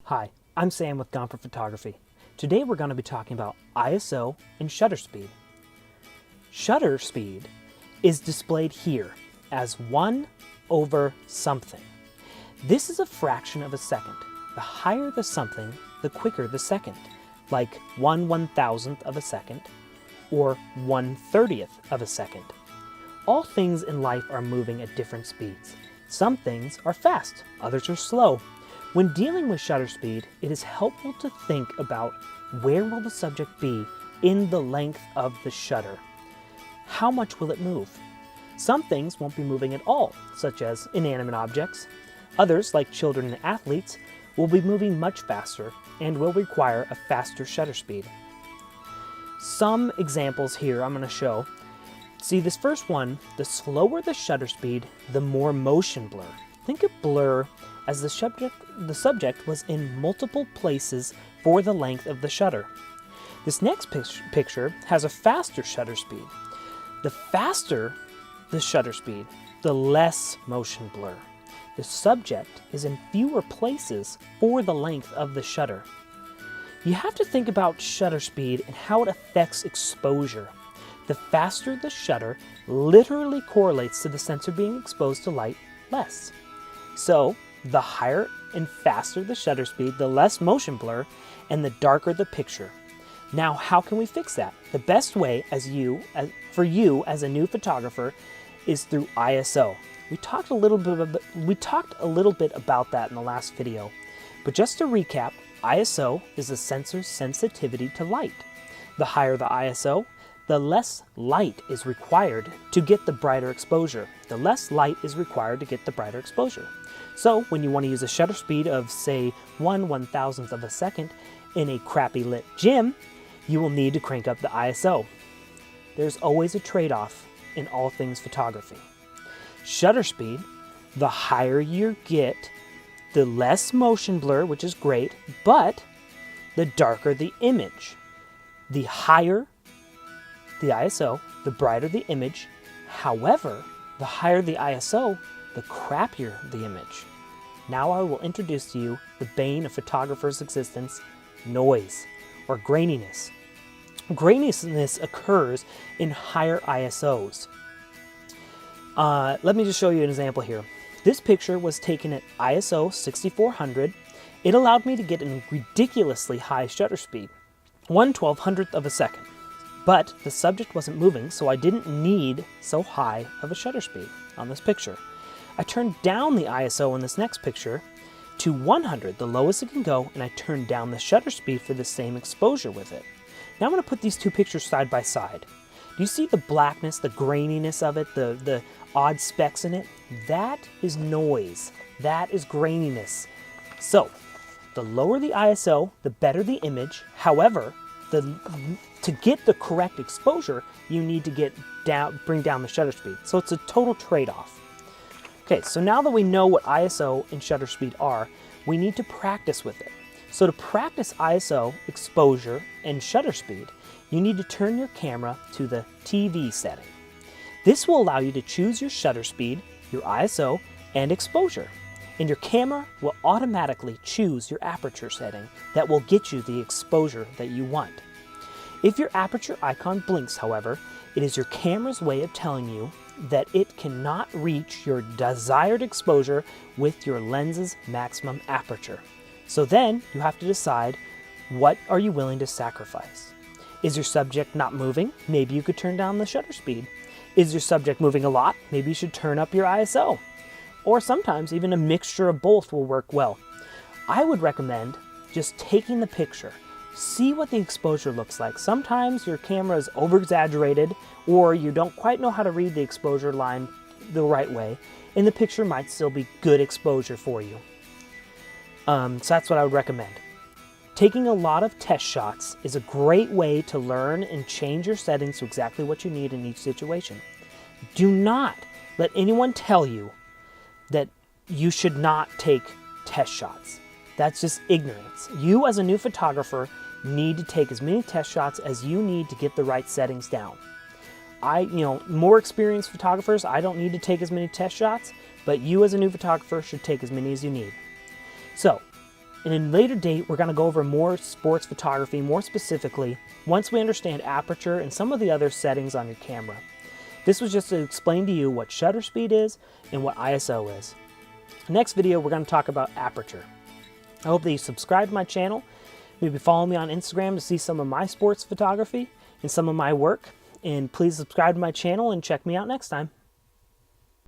Hi, I'm Sam with Gomper Photography. Today we're going to be talking about ISO and shutter speed. Shutter speed is displayed here as 1 over something. This is a fraction of a second. The higher the something, the quicker the second, like 1/1000th of a second or 1/30th of a second. All things in life are moving at different speeds. Some things are fast, others are slow. When dealing with shutter speed, it is helpful to think about where will the subject be in the length of the shutter. How much will it move? Some things won't be moving at all, such as inanimate objects. Others, like children and athletes, will be moving much faster and will require a faster shutter speed. Some examples here I'm going to show. See, this first one, the slower the shutter speed, the more motion blur. Think of blur as the subject was in multiple places for the length of the shutter. This next picture has a faster shutter speed. The faster the shutter speed, the less motion blur. The subject is in fewer places for the length of the shutter. You have to think about shutter speed and how it affects exposure. The faster the shutter literally correlates to the sensor being exposed to light less. So, the higher and faster the shutter speed, the less motion blur, and the darker the picture. Now, how can we fix that? The best way for you as a new photographer is through ISO. We talked a little bit about that in the last video. But just to recap, ISO is the sensor's sensitivity to light. The higher the ISO, the less light is required to get the brighter exposure. The less light is required to get the brighter exposure. So when you want to use a shutter speed of, say, 1/1000th of a second in a crappy lit gym, you will need to crank up the ISO. There's always a trade-off in all things photography. Shutter speed, the higher you get, the less motion blur, which is great, but the darker the image. The higher the ISO, the brighter the image. However, the higher the ISO, the crappier the image. Now I will introduce to you the bane of photographer's existence, noise, or graininess. Graininess occurs in higher ISOs. Let me just show you an example here. This picture was taken at ISO 6400. It allowed me to get a ridiculously high shutter speed, 1/1200th of a second. But the subject wasn't moving, so I didn't need so high of a shutter speed on this picture. I turned down the ISO in this next picture to 100, the lowest it can go, and I turned down the shutter speed for the same exposure with it. Now I'm going to put these two pictures side by side. Do you see the blackness, the graininess of it, the odd specks in it? That is noise. That is graininess. So, the lower the ISO, the better the image. However, to get the correct exposure, you need to bring down the shutter speed. So it's a total trade-off. Okay, so now that we know what ISO and shutter speed are, we need to practice with it. So to practice ISO, exposure, and shutter speed, you need to turn your camera to the TV setting. This will allow you to choose your shutter speed, your ISO, and exposure. And your camera will automatically choose your aperture setting that will get you the exposure that you want. If your aperture icon blinks, however, it is your camera's way of telling you that it cannot reach your desired exposure with your lens's maximum aperture. So then you have to decide, what are you willing to sacrifice? Is your subject not moving? Maybe you could turn down the shutter speed. Is your subject moving a lot? Maybe you should turn up your ISO. Or sometimes even a mixture of both will work well. I would recommend just taking the picture. See what the exposure looks like. Sometimes your camera is over-exaggerated or you don't quite know how to read the exposure line the right way, and the picture might still be good exposure for you. So that's what I would recommend. Taking a lot of test shots is a great way to learn and change your settings to exactly what you need in each situation. Do not let anyone tell you that you should not take test shots. That's just ignorance. You as a new photographer need to take as many test shots as you need to get the right settings down. More experienced photographers, I don't need to take as many test shots, but you as a new photographer should take as many as you need. So, And in a later date, we're going to go over more sports photography, more specifically, once we understand aperture and some of the other settings on your camera. This was just to explain to you what shutter speed is and what ISO is. Next video, we're going to talk about aperture. I hope that you subscribe to my channel, maybe follow me on Instagram to see some of my sports photography and some of my work, and please subscribe to my channel and check me out next time.